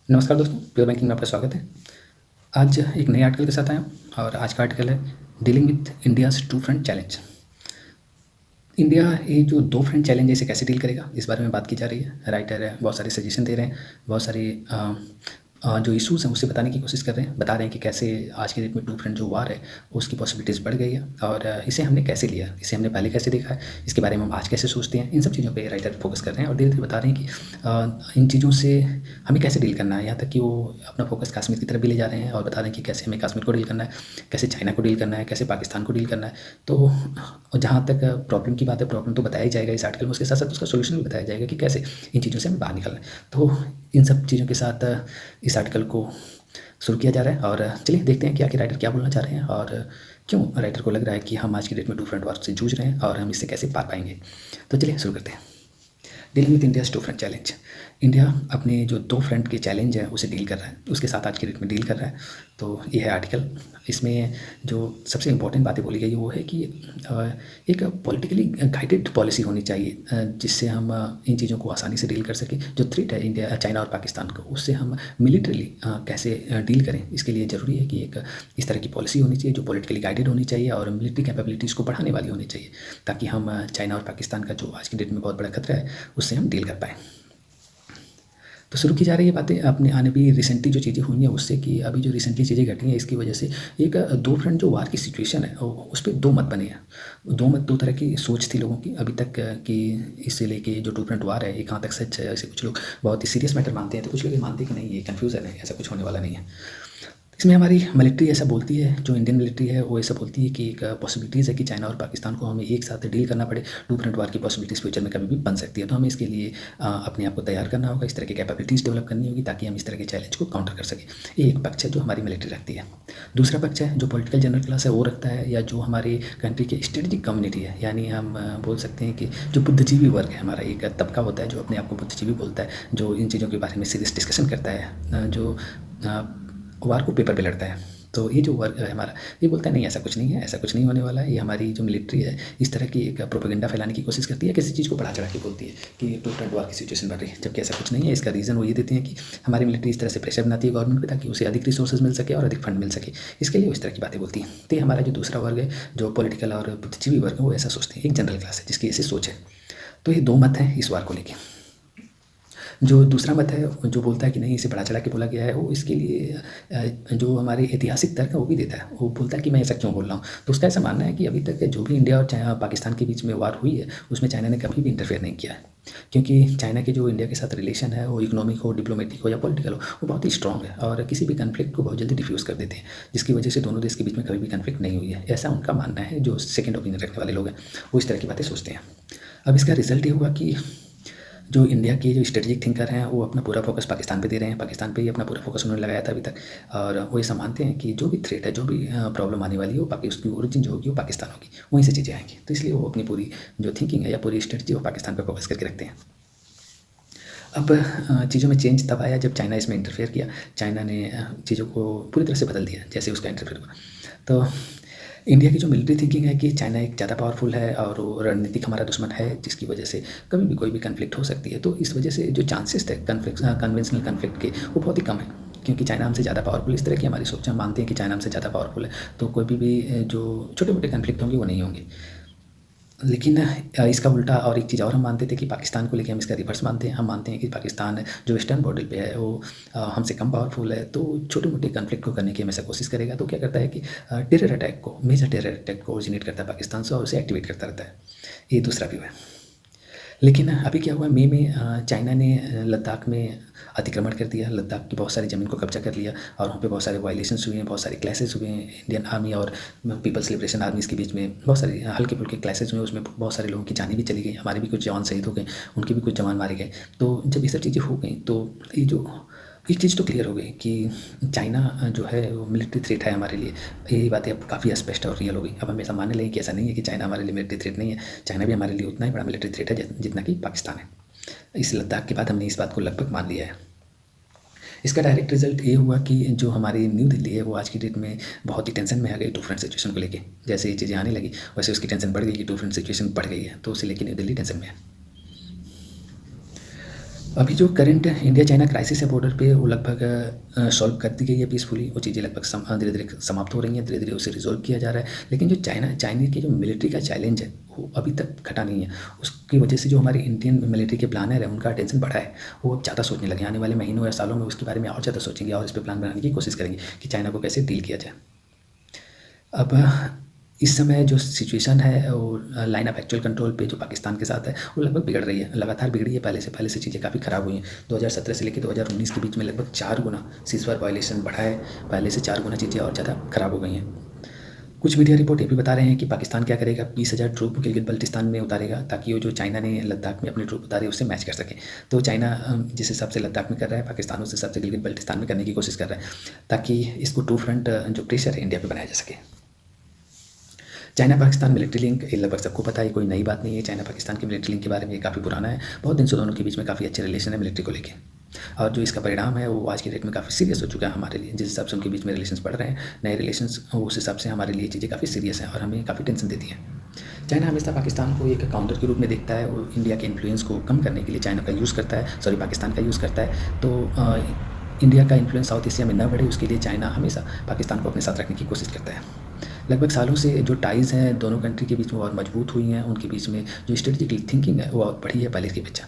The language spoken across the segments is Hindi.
नमस्कार दोस्तों, प्योर बैंकिंग में आपका स्वागत है। आज एक नए आर्टिकल के साथ आया हूँ और आज का आर्टिकल है dealing with India's two front challenge. India ये जो दो फ्रंट चैलेंज है इसे कैसे डील करेगा, इस बारे में बात की जा रही है। राइटर बहुत सारे सजेशन दे रहे हैं, बहुत सारे जो इश्यूज़ हैं उससे बताने की कोशिश कर रहे हैं, बता रहे हैं कि कैसे आज के डेट में टू फ्रंट जो वार है उसकी पॉसिबिलिटीज़ बढ़ गई है और इसे हमने कैसे लिया, इसे हमने पहले कैसे देखा है, इसके बारे में हम आज कैसे सोचते हैं। इन सब चीज़ों पे राइटर फोकस कर रहे हैं और धीरे धीरे बता रहे हैं कि इन चीज़ों से हमें कैसे डील करना है। यहाँ तक कि वो अपना फोकस कश्मीर की तरफ भी ले जा रहे हैं और बता रहे हैं कि कैसे हमें कश्मीर को डील करना है, कैसे चाइना को डील करना है, कैसे पाकिस्तान को डील करना है। तो जहाँ तक प्रॉब्लम की बात है, प्रॉब्लम तो बताया ही जाएगा इस आर्टिकल में, उसके साथ साथ उसका सोल्यूशन भी बताया जाएगा कि कैसे इन चीज़ों से हमें बाहर निकलना है। तो इन सब चीज़ों के साथ इस आर्टिकल को शुरू किया जा रहा है और चलिए देखते हैं कि आखिर राइटर क्या बोलना चाह रहे हैं और क्यों राइटर को लग रहा है कि हम आज की डेट में टू फ्रंट वार से जूझ रहे हैं और हम इससे कैसे पार पाएंगे। तो चलिए शुरू करते हैं। Dealing with India's two front challenge. India अपने जो दो फ्रंट के चैलेंज है उसे डील कर रहा है, उसके साथ आज की डेट में डील कर रहा है। तो ये है आर्टिकल। इसमें जो सबसे इम्पोर्टेंट बातें बोली गई है वो है कि एक पॉलिटिकली गाइडेड पॉलिसी होनी चाहिए जिससे हम इन चीज़ों को आसानी से डील कर सकें। जो थ्रेट है इंडिया, चाइना और पाकिस्तान का, उससे हम मिलिट्रीली कैसे डील करें, इसके लिए ज़रूरी है कि एक इस तरह की पॉलिसी होनी चाहिए जो पॉलिटिकली गाइडेड होनी चाहिए और मिलिट्री कैपेबिलिटीज़ को बढ़ाने वाली होनी चाहिए, ताकि हम चाइना और पाकिस्तान का जो आज की डेट में बहुत बड़ा खतरा है उससे हम डील कर पाएँ। तो शुरू की जा रही है बातें अपने आने भी रिसेंटली जो चीज़ें हुई हैं उससे, कि अभी जो रिसेंटली चीज़ें घटी हैं इसकी वजह से एक दो फ्रंट जो वार की सिचुएशन है उस पर दो मत बने हैं। दो तरह की सोच थी लोगों की अभी तक कि इससे लेके जो टू फ्रंट वार है ये कहाँ तक सच है। ऐसे कुछ लोग बहुत ही सीरियस मैटर मानते हैं, तो कुछ लोग ये मानते हैं कि नहीं, ये कन्फ्यूज़न है, ऐसा कुछ होने वाला नहीं है। इसमें हमारी मिलिट्री ऐसा बोलती है, जो इंडियन मिलिट्री है वो ऐसा बोलती है कि एक पॉसिबिलिटीज़ है कि चाइना और पाकिस्तान को हमें एक साथ डील करना पड़े। टू फ्रंट वार की पॉसिबिलिटीज़ फ्यूचर में कभी भी बन सकती है, तो हमें इसके लिए अपने आप को तैयार करना होगा, इस तरह की कैपेबिलिटीज़ डेवलप करनी होगी ताकि हम इस तरह के चैलेंज को काउंटर कर सकें। ये एक पक्ष है जो हमारी मिलिट्री रखती है। दूसरा पक्ष है जो पॉलिटिकल जनरल क्लास है वो रखता है, या जो हमारी कंट्री की स्ट्रेटेजिक कम्युनिटी है, यानी हम बोल सकते हैं कि जो बुद्धिजीवी वर्ग है, हमारा एक तबका होता है जो अपने आप को बुद्धिजीवी बोलता है, जो इन चीज़ों के बारे में सीरियस डिस्कशन करता है, जो वार को पेपर पे लड़ता है। तो ये जो वर्ग है हमारा, ये बोलता है नहीं, ऐसा कुछ नहीं है, ऐसा कुछ नहीं होने वाला है। ये हमारी जो मिलिट्री है इस तरह की एक प्रोपेगेंडा फैलाने की कोशिश करती है, किसी चीज़ को बढ़ा चढ़ा के बोलती है कि टू फ्रंट वार की सिचुएशन बढ़ रही है, जबकि ऐसा कुछ नहीं है। इसका रीज़न वो ये देते हैं कि हमारी मिलिट्री इस तरह से प्रेशर बनाती है गवर्नमेंट पे ताकि उसे अधिक रिसोर्सेज मिल सके और अधिक फंड मिल सके, इसके लिए वो इस तरह की बातें बोलती हैं। तो ये हमारा जो दूसरा वर्ग है, जो पॉलिटिकल और बुद्धिजीवी वर्ग है, वो ऐसा सोचते हैं। एक जनरल क्लास है जिसकी ऐसी सोच है। तो ये दो मत हैं इस वार को लेकर। जो दूसरा मत है जो बोलता है कि नहीं, इसे बढ़ा चढ़ा के बोला गया है, वो इसके लिए जो हमारे ऐतिहासिक तर्क है वो भी देता है। वो बोलता है कि मैं ऐसा क्यों बोल रहा हूँ। तो उसका ऐसा मानना है कि अभी तक जो भी इंडिया और पाकिस्तान के बीच में वार हुई है उसमें चाइना ने कभी भी इंटरफेयर नहीं किया है, क्योंकि चाइना के जो इंडिया के साथ रिलेशन है, वो इकोनॉमिक हो, डिप्लोमेटिक हो या पॉलिटिकल हो, वो बहुत ही स्ट्रॉन्ग है और किसी भी कन्फ्लिक्ट को बहुत जल्दी डिफ्यूज़ कर देते हैं, जिसकी वजह से दोनों देश के बीच में कभी भी कन्फ्लिक्ट नहीं हुई है। ऐसा उनका मानना है। जो सेकेंड ओपिनियन रखने वाले लोग हैं वो इस तरह की बातें सोचते हैं। अब इसका रिजल्ट ये हुआ कि जो इंडिया के जो स्ट्रेटेजिक थिंकर हैं वो अपना पूरा फोकस पाकिस्तान पे दे रहे हैं। पाकिस्तान पे ही अपना पूरा फोकस उन्होंने लगाया था अभी तक, और वो ये मानते हैं कि जो भी थ्रेट है, जो भी प्रॉब्लम आने वाली है, वो उसकी ओरिजिन जो होगी वो पाकिस्तान होगी, वहीं से चीज़ें आएंगी। तो इसलिए वो अपनी पूरी जो थिंकिंग है या पूरी स्ट्रेटजी वो पाकिस्तान पर फोकस करके रखते हैं। अब चीज़ों में चेंज तब आया जब चाइना इसमें इंटरफेयर किया। चाइना ने चीज़ों को पूरी तरह से बदल दिया जैसे उसका इंटरफेयर हुआ। तो इंडिया की जो मिलिट्री थिंकिंग है कि चाइना एक ज़्यादा पावरफुल है और वो रणनीतिक हमारा दुश्मन है, जिसकी वजह से कभी भी कोई भी कन्फ्लिक्ट हो सकती है। तो इस वजह से जो चांसेस थे कन्वेंशनल कन्फ्लिक्ट के, वो बहुत ही कम है, क्योंकि चाइना हमसे ज़्यादा पावरफुल। इस तरह की हमारी सोच, हम मानते हैं कि चाइना हमसे ज़्यादा पावरफुल है, तो कोई भी जो छोटे मोटे कन्फ्लिक्ट होंगे वो नहीं होंगे। लेकिन इसका उल्टा और एक चीज़ और हम मानते थे कि पाकिस्तान को लेके हम इसका रिवर्स मानते हैं। हम मानते हैं कि पाकिस्तान जो वेस्टर्न बॉर्डर पे है वो हमसे कम पावरफुल है, तो छोटे मोटे कन्फ्लिक्ट को करने की हमेशा कोशिश करेगा। तो क्या करता है कि टेरर अटैक को, मेजर टेरर अटैक को ओरिजिनेट करता है पाकिस्तान से और उसे एक्टिवेट करता रहता है। ये दूसरा व्यू है। लेकिन अभी क्या हुआ, मई में चाइना ने लद्दाख में अतिक्रमण कर दिया, लद्दाख की बहुत सारी ज़मीन को कब्जा कर लिया और वहाँ पे बहुत सारे वायलेशंस हुए हैं, बहुत सारे क्लैशेस हुए हैं। इंडियन आर्मी और पीपल्स लिबरेशन आर्मीज़ के बीच में बहुत सारे हल्के फुल्के क्लैशेस हुए, उसमें बहुत सारे लोगों की जानें भी चली गई, हमारे भी कुछ जवान शहीद हो गए, उनके भी कुछ जवान मारे गए। तो जब ये सब चीज़ें हो गई तो ये जो एक चीज़ तो क्लियर हो गई कि चाइना जो है वो मिलिट्री थ्रेट है हमारे लिए। ये बातें अब काफ़ी स्पष्ट और रियल हो गई। अब हम ऐसा मानने लगे कि ऐसा नहीं है कि चाइना हमारे लिए मिलिट्री थ्रेट नहीं है। चाइना भी हमारे लिए उतना ही बड़ा मिलिट्री थ्रेट है जितना कि पाकिस्तान है। इस लद्दाख के बाद हमने इस बात को लगभग मान लिया है। इसका डायरेक्ट रिजल्ट ये हुआ कि जो हमारी न्यू दिल्ली है वो आज की डेट में बहुत ही टेंशन में आ गई टू फ्रंट सिचुएशन को लेके। जैसे ये चीज़ें आने लगी वैसे उसकी टेंशन बढ़ गई कि टू फ्रंट सिचुएशन बढ़ गई है, तो उसे लेके न्यू दिल्ली टेंशन में है। अभी जो करंट इंडिया चाइना क्राइसिस है बॉर्डर पे, वो लगभग सॉल्व कर दी गई है पीसफुली। वो चीज़ें लगभग धीरे धीरे समाप्त हो रही हैं, धीरे धीरे उसे रिजॉल्व किया जा रहा है। लेकिन जो चाइना की जो मिलिट्री का चैलेंज है वो अभी तक घटा नहीं है। उसकी वजह से जो हमारे इंडियन मिलिट्री के प्लानर है उनका टेंशन बढ़ा है। वो अब ज़्यादा सोचने लगे, आने वाले महीनों या सालों में उसके बारे में और ज़्यादा सोचेंगे और इस पर प्लान बनाने की कोशिश करेंगे कि चाइना को कैसे डील किया जाए। अब इस समय जो सिचुएशन है वो लाइन ऑफ एक्चुअल कंट्रोल पे जो पाकिस्तान के साथ है वो लगभग बिगड़ रही है, लगातार बिगड़ी है। पहले से चीज़ें काफ़ी ख़राब हुई हैं। 2017 से लेकर 2019 के बीच में लगभग 4 गुना सीज़फायर वायलेशन बढ़ा है। पहले से 4 गुना चीज़ें और ज़्यादा ख़राब हो गई हैं। कुछ मीडिया रिपोर्ट ये भी बता रहे हैं कि पाकिस्तान क्या करेगा, 20,000 ट्रूप गिलगित बल्टिस्तान में उतारेगा ताकि वो जो चाइना ने लद्दाख में अपने ट्रूप उतारे उससे मैच कर सके। तो चाइना जिस हिसाब से लद्दाख में कर रहा है, पाकिस्तान उस हिसाब से गिलगित बल्टिस्तान में करने की कोशिश कर रहा है ताकि इसको टू फ्रंट जो प्रेशर है इंडिया पर बनाया जा सके। चाइना पाकिस्तान मिलिट्री लिंक ये लगभग सबको पता है, कोई नई बात नहीं है। चाइना पाकिस्तान के मिलिट्री लिंक के बारे में ये काफ़ी पुराना है। बहुत दिन से दोनों के बीच में काफ़ी अच्छे रिलेशन है मिलिट्री को लेके, और जो इसका परिणाम है वो आज की डेट में काफ़ी सीरियस हो चुका है हमारे लिए। जिस हिसाब से उनके बीच में रिलेशंस बढ़ रहे हैं, नए रिलेशंस, उस हिसाब से हमारे लिए चीज़ें काफ़ी सीरियस हैं और हमें काफ़ी टेंशन देती हैं। चाइना हमेशा पाकिस्तान को एक काउंटर के रूप में देखता है। वो इंडिया के इन्फ्लुएंस को कम करने के लिए चाइना का यूज़ करता है, पाकिस्तान का यूज़ करता है। तो इंडिया का इन्फ्लुएंस साउथ एशिया में न बढ़े उसके लिए चाइना हमेशा पाकिस्तान को अपने साथ रखने की कोशिश करता है। लगभग सालों से जो टाइज़ हैं दोनों कंट्री के बीच में और मजबूत हुई हैं। उनके बीच में जो स्ट्रेटेजिक थिंकिंग है वो और बढ़ी है पहले की अपेक्षा।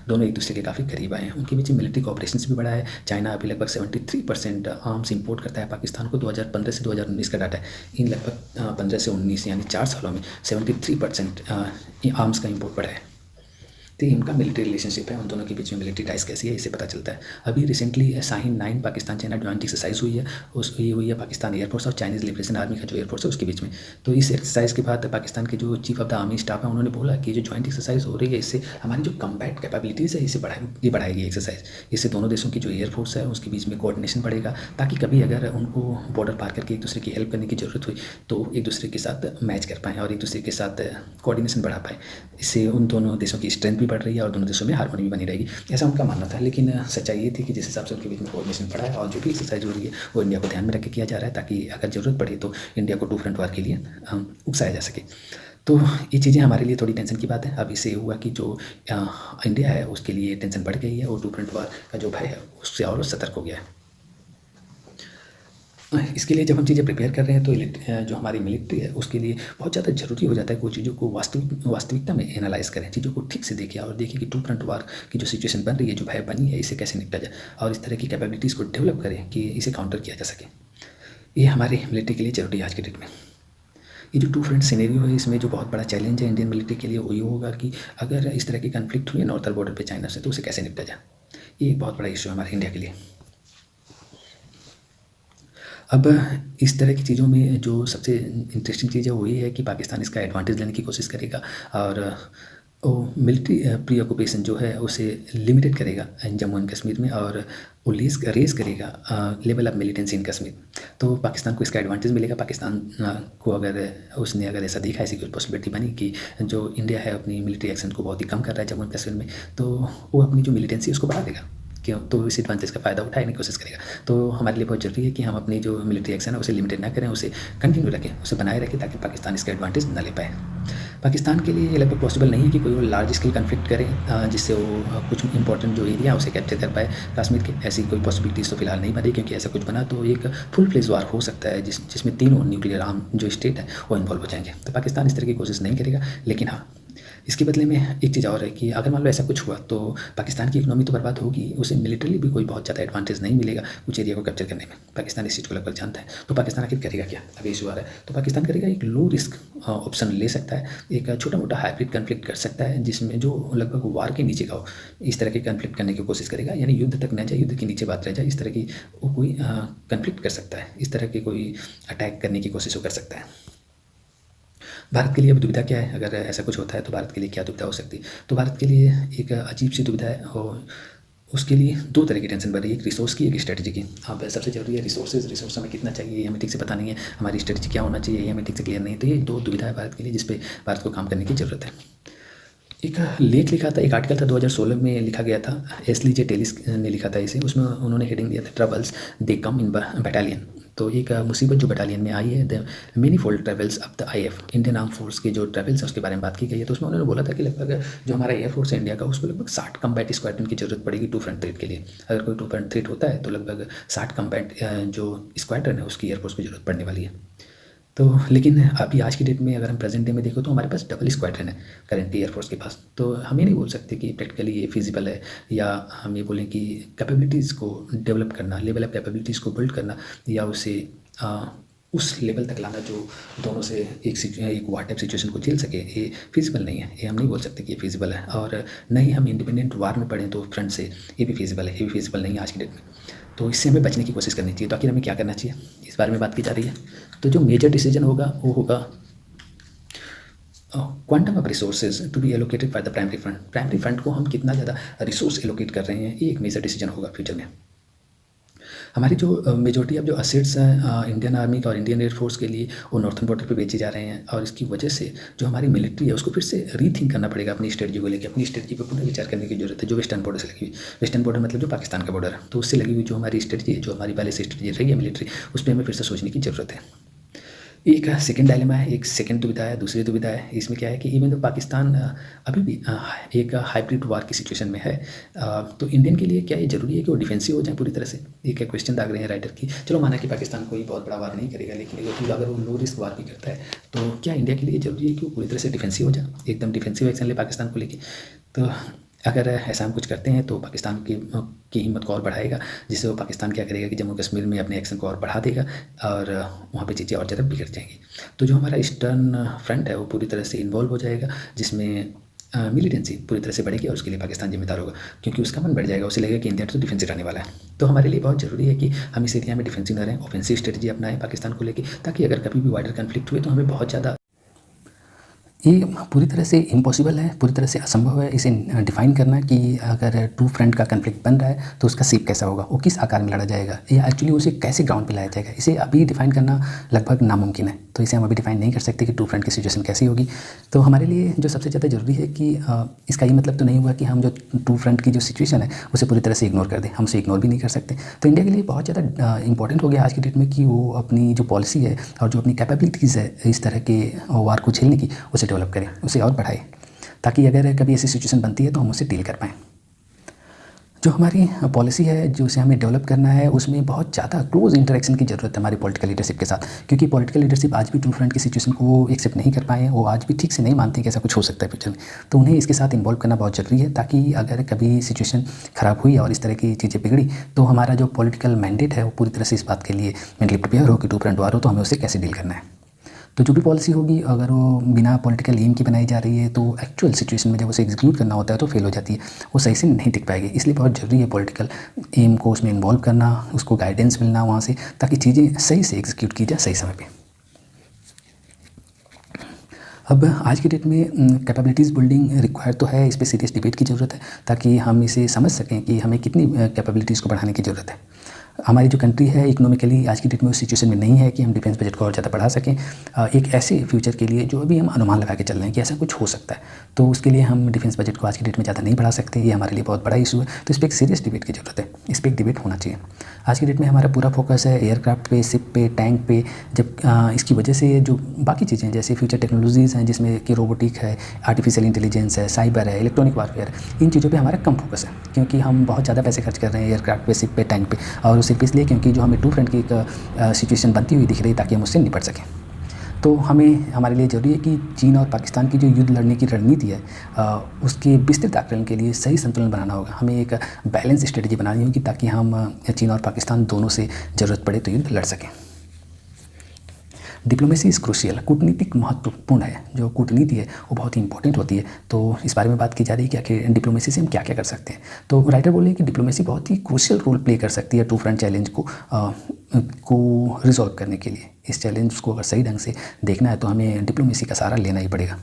दोनों एक दूसरे के काफ़ी करीब आए हैं। उनके बीच में मिलिट्री कोऑपरेशंस भी बढ़ा है। चाइना अभी लगभग 73% आर्म्स इंपोर्ट करता है पाकिस्तान को। 2015 से 2019 का डाटा है। इन लगभग 15 से 19 यानी 4 सालों में 73% आर्म्स का इंपोर्ट बढ़ा है। तो ये उनका मिलिट्री रिलेशनशिप है। उन दोनों के बीच में मिलिट्री टाइज कैसी है इससे पता चलता है। अभी recently Shaheen 9 Pakistan China joint exercise हुई है। ये हुई है पाकिस्तान एयरफोर्स और चाइनीज़ लिबरेशन आर्मी का जो एयरफोर्स है उसके बीच में। तो इस एक्सरसाइज के बाद पाकिस्तान के जो chief of the army staff है उन्होंने बोला कि जो जॉइंट एक्सरसाइज हो रही है इससे हमारी जो कम्बैट कैपेबिलिटीज़ है इसे बढ़ाएगी एक्सरसाइज। इससे दोनों देशों की जो एयरफोर्स है उसके बीच में कोऑर्डिनेशन बढ़ेगा, ताकि कभी अगर उनको बॉर्डर पार करके एक दूसरे की हेल्प करने की ज़रूरत हुई तो एक दूसरे के साथ मैच कर पाएँ और एक दूसरे के साथ कोऑर्डिनेशन बढ़ा पाएँ। इससे उन दोनों देशों की स्ट्रेंथ भी बढ़ रही है और दोनों देशों में हार्मोनी भी बनी रहेगी, ऐसा उनका मानना था। लेकिन सच्चाई ये थी कि जिस हिसाब से उनके बीच में कोऑर्डिनेशन बढ़ा है और जो भी एक्सरसाइज हो रही है वो इंडिया को ध्यान में रख के किया जा रहा है, ताकि अगर ज़रूरत पड़े तो इंडिया को टू फ्रंट वार के लिए उकसाया जा सके। तो ये चीज़ें हमारे लिए थोड़ी टेंशन की बात है। अब इससे हुआ कि जो इंडिया है उसके लिए टेंशन बढ़ गई है और टू फ्रंट वार का जो भय है उससे और सतर्क हो गया है। इसके लिए जब हम चीज़ें प्रिपेयर कर रहे हैं तो जो हमारी मिलिट्री है उसके लिए बहुत ज़्यादा ज़रूरी हो जाता है कुछ चीज़ों को वास्तविकता में एनालाइज करें, चीज़ों को ठीक से देखें और देखें कि टू फ्रंट वार की जो सिचुएशन बन रही है, जो भय बनी है, इसे कैसे निपटा जाए और इस तरह की कैपेबिलिटीज़ को डेवलप करें कि इसे काउंटर किया जा सके। ये हमारे मिलिट्री के लिए ज़रूरी है आज के डेट में। ये जो टू फ्रंट सिनेरियो है इसमें जो बहुत बड़ा चैलेंज है इंडियन मिलिट्री के लिए वो ये होगा कि अगर इस तरह की कन्फ्लिक्ट हुई है नॉर्थर्न बॉर्डर पर चाइना से तो उसे कैसे निपटा जाए। ये एक बहुत बड़ा इशू है हमारे इंडिया के लिए। अब इस तरह की चीज़ों में जो सबसे इंटरेस्टिंग चीज़ है वो ये है कि पाकिस्तान इसका एडवांटेज लेने की कोशिश करेगा और वो मिलिट्री प्री ऑक्यूपेशन जो है उसे लिमिटेड करेगा जम्मू एंड कश्मीर में और वो रेस करेगा लेवल ऑफ मिलिटेंसी इन कश्मीर। तो पाकिस्तान को इसका एडवांटेज मिलेगा। पाकिस्तान को अगर उसने ऐसा देखा, ऐसी कोई पॉसिबिलिटी बनी कि जो इंडिया है अपनी मिलिट्री एक्शन को बहुत ही कम कर रहा है जम्मू एंड कश्मीर में, तो वो अपनी जो मिलिटेंसी उसको बढ़ा देगा क्यों, तो इस एडवांटेज का फ़ायदा उठाने की कोशिश करेगा। तो हमारे लिए बहुत ज़रूरी है कि हम अपनी जो मिलिट्री एक्शन है उसे लिमिटेड ना करें, उसे कंटिन्यू रखें, उसे बनाए रखें ताकि पाकिस्तान इसका एडवांटेज ना ले पाए। पाकिस्तान के लिए ये लगभग पॉसिबल नहीं है कि कोई वो लार्ज स्केल कन्फ्लिक्ट करे जिससे वो कुछ इंपॉर्टेंट जो एरिया उसे कैप्चर कर पाए कश्मीर के। ऐसी कोई पॉसिबिलिटीज़ तो फिलहाल नहीं बनी, क्योंकि ऐसा कुछ बना तो एक फुल फ्लेज वार हो सकता है जिसमें तीनों न्यूक्लियर आर्म जो स्टेट है वो इन्वॉल्व हो जाएंगे। तो पाकिस्तान इस तरह की कोशिश नहीं करेगा। लेकिन हाँ, इसके बदले में एक चीज़ और है कि अगर मान लो ऐसा कुछ हुआ तो पाकिस्तान की इकोनॉमी तो बर्बाद होगी, उसे मिलिटरी भी कोई बहुत ज़्यादा एडवांटेज नहीं मिलेगा कुछ एरिया को कैप्चर करने में। पाकिस्तान इस चीज़ को लगभग जानता है। तो पाकिस्तान आखिर करेगा क्या, अभी इशू आ रहा है। तो पाकिस्तान करेगा एक लो रिस्क ऑप्शन ले सकता है, एक छोटा मोटा हाइब्रिड कन्फ्लिक्ट कर सकता है जिसमें जो लगभग वार के नीचे का हो, इस तरह के कन्फ्लिक्ट करने की कोशिश करेगा। यानी युद्ध तक न जाए, युद्ध के नीचे बात रह जाए, इस तरह की वो कोई कन्फ्लिक्ट कर सकता है, इस तरह के कोई अटैक करने की कोशिश वो कर सकता है। भारत के लिए अब दुविधा क्या है, अगर ऐसा कुछ होता है तो भारत के लिए क्या दुविधा हो सकती है। तो भारत के लिए एक अजीब सी दुविधा है और उसके लिए दो तरह की टेंशन बढ़ रही है, एक रिसोर्स की, एक स्ट्रेटजी की। अब सबसे जरूरी है रिसोर्स हमें कितना चाहिए ये हमें ठीक से पता नहीं है, हमारी स्ट्रेटजी क्या होना चाहिए ये हमें ठीक से क्लियर नहीं है। तो ये दो दुविधा है भारत के लिए जिस पे भारत को काम करने की ज़रूरत है। एक लेख लिखा था, एक आर्टिकल था 2016 में लिखा गया था, एसली जे टेलिस ने लिखा था इसे। उसमें उन्होंने हेडिंग दिया था ट्रबल्स दे कम इन बटालियन। तो एक मुसीबत जो बटालियन में आई है, the many fold travels of the IF, Indian arm force के जो ट्रेवल्स हैं उसके बारे में बात की गई है। तो उसमें उन्होंने बोला था कि लगभग जो हमारा एयरफोर्स है इंडिया का, उसको लगभग 60 कम्बैट स्क्वाड्रन की जरूरत पड़ेगी टू फ्रंट थ्रेट के लिए। अगर कोई टू फ्रंट थ्रेट होता है तो लगभग 60 कम्बैट जो स्क्वाड्रन है उसकी एयरफोर्स की जरूरत पड़ने वाली है। तो लेकिन अभी आज की डेट में अगर हम प्रेजेंट डे में देखो तो हमारे पास डबल स्क्वाड्रन है करेंटली एयरफोर्स के पास। तो हम ये नहीं बोल सकते कि प्रैक्टिकली ये फिजिबल है, या हम ये बोलें कि कैपेबिलिटीज़ को डेवलप करना, लेवल ऑफ कैपेबिलिटीज़ को बिल्ड करना, या उसे उस लेवल तक लाना जो दोनों से एक वार टाइप सिचुएशन को झेल सके, ये फिजिबल नहीं है। ये हम नहीं बोल सकते कि ये फिजिबल है। और न ही हम इंडिपेंडेंट वार में पढ़ें तो फ्रंट से, ये भी फिजिबल है, ये भी फिजिबल नहीं है आज की डेट में। तो इससे हमें बचने की कोशिश करनी चाहिए। तो आखिर हमें क्या करना चाहिए, इस बारे में बात की जा रही है। तो जो मेजर डिसीजन होगा वो होगा quantum of resources to be allocated by the primary front. Primary front को हम कितना ज़्यादा रिसोर्स एलोकेट कर रहे हैं, ये एक मेजर डिसीजन होगा फ्यूचर में। हमारी जो मेजॉरिटी ऑफ जो असेट्स हैं इंडियन आर्मी का और इंडियन एयरफोर्स के लिए, वो नॉर्थन बॉर्डर पे बेचे जा रहे हैं। और इसकी वजह से जो हमारी मिलिट्री है उसको फिर से रीथिंक करना पड़ेगा अपनी स्ट्रेटजी को लेकर। अपनी स्ट्रेटजी पर पुनः विचार करने की जरूरत है। जो वेस्टर्न बॉर्डर से लगी हुई, वेस्टर्न बॉर्डर मतलब जो पाकिस्तान का बॉर्डर है, तो उससे लगी हुई जो हमारी स्ट्रेटजी है, जो हमारी पहले से स्ट्रेटजी रही है मिलिट्री, उस पर हमें फिर से सोचने की ज़रूरत है। एक सेकंड डायलेमा है, एक सेकंड दुविधा है, दूसरी दुविधा है। इसमें क्या है कि इवन तो पाकिस्तान अभी भी एक हाइब्रिड वार की सिचुएशन में है, तो इंडियन के लिए क्या ये जरूरी है कि वो डिफेंसिव हो जाए पूरी तरह से। एक क्वेश्चन दाग रहे हैं राइटर की। चलो माना कि पाकिस्तान कोई बहुत बड़ा वार नहीं करेगा, लेकिन अगर वो लो रिस्क वार भी करता है तो क्या इंडिया के लिए जरूरी है कि वो पूरी तरह से डिफेंसिव हो जाए, एकदम डिफेंसिव एक्शन ले पाकिस्तान को लेकर। तो अगर ऐसा हम कुछ करते हैं तो पाकिस्तान की हिम्मत को और बढ़ाएगा, जिससे वो पाकिस्तान क्या करेगा कि जम्मू कश्मीर में अपने एक्शन को और बढ़ा देगा और वहाँ पे चीज़ें और ज़्यादा बिगड़ जाएंगी। तो जो हमारा ईस्टर्न फ्रंट है वो पूरी तरह से इन्वॉल्व हो जाएगा, जिसमें मिलिटेंसी पूरी तरह से बढ़ेगी और उसके लिए पाकिस्तान जिम्मेदार होगा, क्योंकि उसका मन बढ़ जाएगा। उसे लगेगा कि इंडिया तो डिफेंसिव रहने वाला है। तो हमारे लिए बहुत ज़रूरी है कि हम इस एरिया में डिफेंसिव न रहें, ऑफेंसिव स्ट्रेटजी अपनाएं पाकिस्तान को लेकर, ताकि अगर कभी भी वाइडर कन्फ्लिक्ट हुए तो हमें बहुत ज़्यादा, ये पूरी तरह से इम्पॉसिबल है, पूरी तरह से असंभव है इसे डिफ़ाइन करना कि अगर टू फ्रंट का कन्फ्लिक्ट बन रहा है तो उसका शेप कैसा होगा, वो किस आकार में लड़ा जाएगा, या एक्चुअली उसे कैसे ग्राउंड पे लाया जाएगा। इसे अभी डिफ़ाइन करना लगभग नामुमकिन है। तो इसे हम अभी डिफ़ाइन नहीं कर सकते कि टू फ्रंट की सिचुएशन कैसी होगी। तो हमारे लिए जो सबसे ज़्यादा ज़रूरी है कि इसका ये मतलब तो नहीं हुआ कि हम जो टू फ्रंट की जो सिचुएशन है उसे पूरी तरह से इग्नोर कर दें। हम उसे इग्नोर भी नहीं कर सकते। तो इंडिया के लिए बहुत ज़्यादा इंपॉर्टेंट हो गया आज की डेट में कि वो अपनी जो पॉलिसी है और जो अपनी कैपेबिलिटीज़ है इस तरह के वार को झेलने की, उसे डेवलप करें, उसे और बढ़ाए, ताकि अगर कभी ऐसी सिचुएशन बनती है तो हम उससे डील कर पाएँ। जो हमारी पॉलिसी है जो उसे हमें डेवलप करना है, उसमें बहुत ज़्यादा क्लोज इंटरेक्शन की ज़रूरत है हमारी पॉलिटिकल लीडरशिप के साथ, क्योंकि पॉलिटिकल लीडरशिप आज भी टू फ्रंट की सिचुएशन को वो एक्सेप्ट नहीं कर पाए हैं। वो आज भी ठीक से नहीं मानते कि ऐसा कुछ हो सकता है फ्यूचर में। तो उन्हें इसके साथ इन्वॉल्व करना बहुत ज़रूरी है, ताकि अगर कभी सिचुएशन ख़राब हुई और इस तरह की चीज़ें बिगड़ी तो हमारा जो पॉलिटिकल मैंडेट है वो पूरी तरह से इस बात के लिए मेंटली प्रिपेयर हो कि टू फ्रंट वार हो तो हमें उससे कैसे डील करना है। तो जो भी पॉलिसी होगी अगर वो बिना पॉलिटिकल एम की बनाई जा रही है तो एक्चुअल सिचुएशन में जब उसे एग्जीक्यूट करना होता है तो फेल हो जाती है, वो सही से नहीं टिक पाएगी। इसलिए बहुत ज़रूरी है पॉलिटिकल एम को उसमें इन्वॉल्व करना, उसको गाइडेंस मिलना वहाँ से, ताकि चीज़ें सही से एग्जीक्यूट की जाए सही समय पे। अब आज की डेट में कैपेबिलिटीज़ बिल्डिंग रिक्वायर तो है, इस पर सीरियस डिबेट की ज़रूरत है, ताकि हम इसे समझ सकें कि हमें कितनी कैपेबिलिटीज़ को बढ़ाने की ज़रूरत है। हमारी जो कंट्री है इकोनॉमिकली आज की डेट में उस सिचुएशन में नहीं है कि हम डिफेंस बजट को और ज़्यादा बढ़ा सकें एक ऐसे फ्यूचर के लिए जो अभी हम अनुमान लगा के चल रहे हैं कि ऐसा कुछ हो सकता है। तो उसके लिए हम डिफेंस बजट को आज की डेट में ज़्यादा नहीं बढ़ा सकते। ये हमारे लिए बहुत बड़ा इशू है। तो इस पर एक सीरियस डिबेट की ज़रूरत है, इस पर एक डिबेट होना चाहिए। आज की डेट में हमारा पूरा फोकस है एयरक्राफ्ट पे, शिप पे, टैंक पे, जब इसकी वजह से जो बाकी चीज़ें जैसे फ्यूचर टेक्नोलॉजीज़ हैं जिसमें कि रोबोटिक है, आर्टिफिशियल इंटेलिजेंस है, साइबर है, इलेक्ट्रॉनिक वारफेयर, इन चीज़ों पे हमारा कम फोकस है, क्योंकि हम बहुत ज़्यादा पैसे खर्च कर रहे हैं एयरक्राफ्ट पे, शिप पे, टैंक पे। और वो सिर्फ इसलिए क्योंकि जो हमें टू फ्रंट की एक सिचुएशन बनती हुई दिख रही है ताकि हम उससे निपट सकें। तो हमारे लिए ज़रूरी है कि चीन और पाकिस्तान की जो युद्ध लड़ने की रणनीति है उसके विस्तृत आकलन के लिए सही संतुलन बनाना होगा। हमें एक बैलेंस स्ट्रेटजी बनानी होगी ताकि हम चीन और पाकिस्तान दोनों से ज़रूरत पड़े तो युद्ध लड़ सकें। डिप्लोमेसी इज़ क्रूशियल, कूटनीतिक महत्वपूर्ण है। जो कूटनीति है वो बहुत ही इंपॉर्टेंट होती है। तो इस बारे में बात की जा रही है कि आखिर डिप्लोमेसी से हम क्या क्या कर सकते हैं। तो राइटर बोल रहे हैं कि डिप्लोमेसी बहुत ही क्रूशियल रोल प्ले कर सकती है टू फ्रंट चैलेंज को रिजॉल्व करने के लिए। इस चैलेंज को अगर सही ढंग से देखना है तो हमें डिप्लोमेसी का सहारा लेना ही पड़ेगा।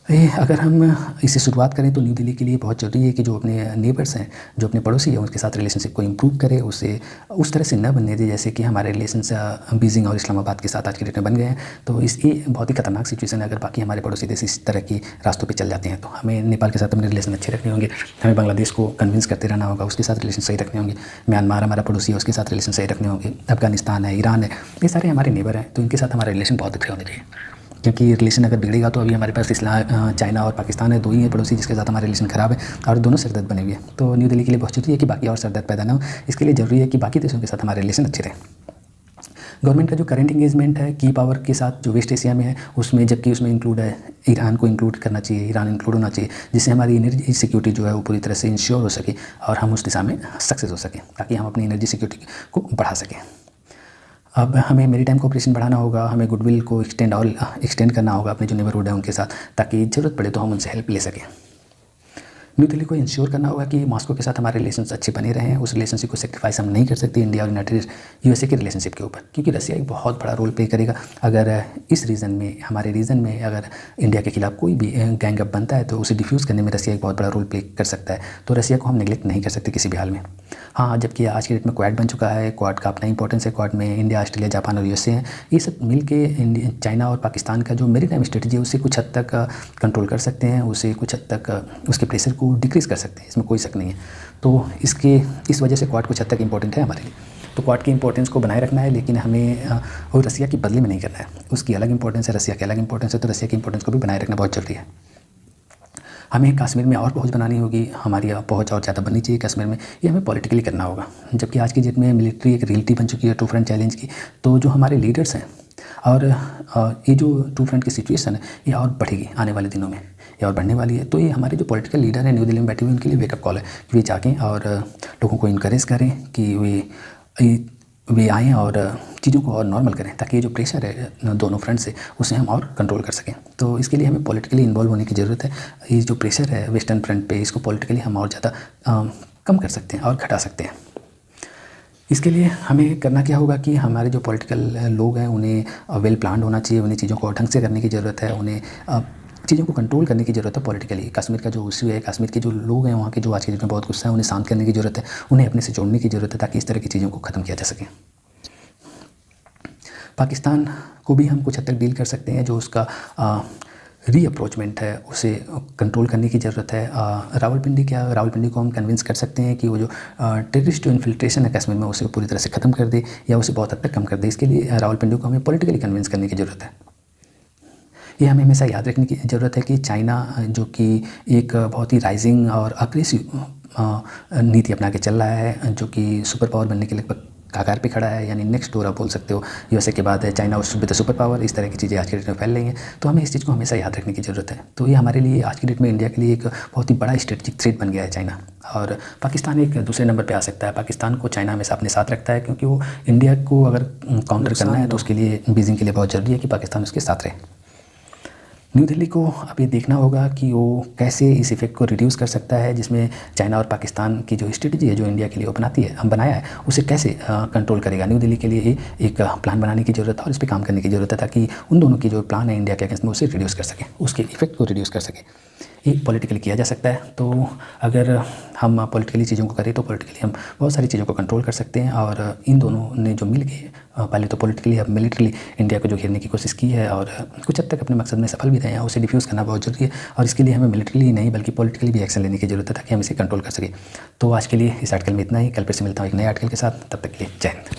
अगर हम इसे शुरुआत करें तो न्यू दिल्ली के लिए बहुत ज़रूरी है कि जो अपने नेबर्स हैं, जो अपने पड़ोसी हैं, उसके साथ रिलेशनशिप को इम्प्रूव करे, उसे उस तरह से न बनने दे जैसे कि हमारे रिलेशंस बीजिंग और इस्लामाबाद के साथ आज के डेट में बन गए हैं। तो ये बहुत ही खतरनाक सिचुएशन है अगर बाकी हमारे पड़ोसी देश इस तरह की रास्तों पर चल जाते हैं। तो हमें नेपाल के साथ अपने रिलेशन अच्छे रखने होंगे, हमें बांग्लादेश को कन्विंस करते रहना होगा, उसके साथ रिलेशन सही रखने होंगे, म्यांमार हमारा पड़ोसी है उसके साथ रिलेशन सही रखने होंगे, अफगानिस्तान है, ईरान है, ये सारे हमारे नेबर हैं, तो इनके साथ हमारे रिलेशन बहुत अच्छे होने चाहिए। क्योंकि रिलेशन अगर बिगड़ेगा तो अभी हमारे पास चाइना और पाकिस्तान है, दो ही है पड़ोसी जिसके साथ हमारे रिलेशन ख़राब है और दोनों सरदर्द बने हुए हैं। तो न्यू दिल्ली के लिए बहुत जरूरी है कि बाकी और सरदर्द पैदा ना हो, इसके लिए ज़रूरी है कि बाकी देशों के साथ हमारे रिलेशन अच्छे रहें। गवर्नमेंट का जो करंट इंगेजमेंट है की पावर के साथ जो वेस्ट एशिया में है उसमें, जबकि उसमें इंक्लूड है ईरान को इंक्लूड करना चाहिए, ईरान इंक्लूड होना चाहिए, जिससे हमारी एनर्जी सिक्योरिटी जो है वो पूरी तरह से इंश्योर हो सके और हम उस दिशा में सक्सेस हो सकें, ताकि हम अपनी एनर्जी सिक्योरिटी को बढ़ा सकें। अब हमें मेरीटाइम कोऑपरेशन बढ़ाना होगा, हमें गुडविल को एक्सटेंड करना होगा अपने जो नेबरहुड है उनके साथ, ताकि ज़रूरत पड़े तो हम उनसे हेल्प ले सकें। न्यू दिल्ली को इंश्योर करना होगा कि मॉस्को के साथ हमारे रिलेशंस अच्छे बने रहें, उस रिलेशनशिप को सेक्रीफाइस हम नहीं कर सकते इंडिया और यूनाइटेड यूएसए के रिलेशनशिप के ऊपर, क्योंकि रसिया एक बहुत बड़ा रोल प्ले करेगा। अगर इस रीजन में, हमारे रीजन में अगर इंडिया के खिलाफ कोई भी गैंगअप बनता है तो उसे डिफ्यूज़ करने में रसिया एक बहुत बड़ा रोल प्ले कर सकता है। तो रसिया को हम नेगलेक्ट नहीं कर सकते किसी भी हाल में। हाँ, जबकि आज के डेट में क्वाड बन चुका है, क्वाड का अपना इंपॉर्टेंस है, क्वाड में इंडिया, ऑस्ट्रेलिया, जापान और यूएसए हैं, ये सब मिल के चाइना और पाकिस्तान का जो मेरीटाइम स्ट्रेटजी है उसे कुछ हद तक कंट्रोल कर सकते हैं, उसे कुछ हद तक उसके प्रेशर को डिक्रीज़ कर सकते हैं, इसमें कोई शक नहीं है। तो इस वजह से क्वाड कुछ हद तक इंपॉर्टेंट है हमारे लिए। तो क्वाड की इंपॉर्टेंस को बनाए रखना है, लेकिन हमें और रसिया की बदले में नहीं करना है। उसकी अलग इंपॉर्टेंस है, रसिया की अलग इंपॉर्टेंस है, तो रसिया की इंपॉर्टेंस को भी बनाए रखना बहुत जरूरी है। हमें कश्मीर में और पहुंच बनानी होगी, हमारी पहुंच और ज़्यादा बननी चाहिए कश्मीर में, ये हमें पॉलिटिकली करना होगा। जबकि आज की डेट में मिलिट्री एक रियलिटी बन चुकी है टू फ्रंट चैलेंज की, तो जो हमारे लीडर्स हैं और ये जो टू फ्रंट की सिचुएशन है ये और बढ़ेगी आने वाले दिनों में, ये और बढ़ने वाली है। तो ये हमारे जो पॉलिटिकल लीडर हैं न्यू दिल्ली में बैठे हुए, उनके लिए वेकअप कॉल है कि वे जाकें और लोगों को इनकरेज करें कि वे आएँ और चीज़ों को और नॉर्मल करें, ताकि ये जो प्रेशर है दोनों फ्रंट से उसे हम और कंट्रोल कर सकें। तो इसके लिए हमें पॉलिटिकली इन्वॉल्व होने की ज़रूरत है। ये जो प्रेशर है वेस्टर्न फ्रंट पे, इसको पॉलिटिकली हम और ज़्यादा कम कर सकते हैं और घटा सकते हैं। इसके लिए हमें करना क्या होगा कि हमारे जो पॉलिटिकल लोग हैं उन्हें वेल प्लान्ड होना चाहिए, उन्हें चीज़ों को ढंग से करने की ज़रूरत है, उन्हें चीज़ों को कंट्रोल करने की ज़रूरत है पॉलिटिकली। कश्मीर का जो इशू है, कश्मीर के जो लोग हैं वहाँ के, जो आज के डेट में बहुत गुस्सा है, उन्हें शांत करने की ज़रूरत है, उन्हें अपने से जोड़ने की ज़रूरत है, ताकि इस तरह की चीज़ों को ख़त्म किया जा सके। पाकिस्तान को भी हम कुछ हद तक डील कर सकते हैं, जो उसका रीअप्रोचमेंट है उसे कंट्रोल करने की ज़रूरत है। रावलपिंडी को हम कन्विंस कर सकते हैं कि वो जो टेररिस्ट जो इन्फिल्ट्रेशन है कश्मीर में उसे पूरी तरह से ख़त्म कर दे या उसे बहुत हद तक कम कर दे। इसके लिए रावलपिंडी को हमें पॉलिटिकली कन्विंस करने की ज़रूरत है। ये हमें हमेशा याद रखने की ज़रूरत है कि चाइना जो कि एक बहुत ही राइजिंग और अग्रेसिव नीति अपना के चल रहा है, जो कि सुपर पावर बनने के लगभग कगार पे खड़ा है, यानी नेक्स्ट डोर आप बोल सकते हो। यूएसए के बाद है चाइना और सुपर पावर, इस तरह की चीज़ें आज के डेट में फैल रही हैं। तो हमें इस चीज़ को हमेशा याद रखने की ज़रूरत है। तो ये हमारे लिए आज की डेट में इंडिया के लिए एक बहुत ही बड़ा स्ट्रेटेजिक थ्रेट बन गया है चाइना, और पाकिस्तान एक दूसरे नंबर पर आ सकता है। पाकिस्तान को चाइना हमेशा अपने साथ रखता है, क्योंकि वो इंडिया को अगर काउंटर करना है तो उसके लिए बीजिंग के लिए बहुत ज़रूरी है कि पाकिस्तान उसके साथ रहे। न्यू दिल्ली को अब ये देखना होगा कि वो कैसे इस इफेक्ट को रिड्यूस कर सकता है, जिसमें चाइना और पाकिस्तान की जो स्ट्रेटजी है जो इंडिया के लिए वो बनाया है उसे कैसे कंट्रोल करेगा। न्यू दिल्ली के लिए ही एक प्लान बनाने की ज़रूरत है और इस पर काम करने की ज़रूरत है, ताकि उन दोनों की जो प्लान है इंडिया के अगेंस्ट में उसे रिड्यूस कर सकें, उसके इफेक्ट को रिड्यूस कर सकें। ये पॉलिटिकली किया जा सकता है। तो अगर हम पॉलिटिकली चीज़ों को करें तो पॉलिटिकली हम बहुत सारी चीज़ों को कंट्रोल कर सकते हैं, और इन दोनों ने जो मिल के पहले तो पॉलिटिकली अब मिलिट्रली इंडिया को जो घेरने की कोशिश की है और कुछ हद तक अपने मकसद में सफल भी रहे हैं, उसे डिफ्यूज़ करना बहुत जरूरी है। और इसके लिए हमें मिलिट्रली ही नहीं बल्कि पॉलिटिकली भी एक्शन लेने की ज़रूरत है, ताकि हम इसे कंट्रोल कर सकें। तो आज के लिए इस आर्टिकल में इतना ही। कल फिर से मिलता हूँ एक नए आर्टिकल के साथ, तब तक के लिए जय हिंद।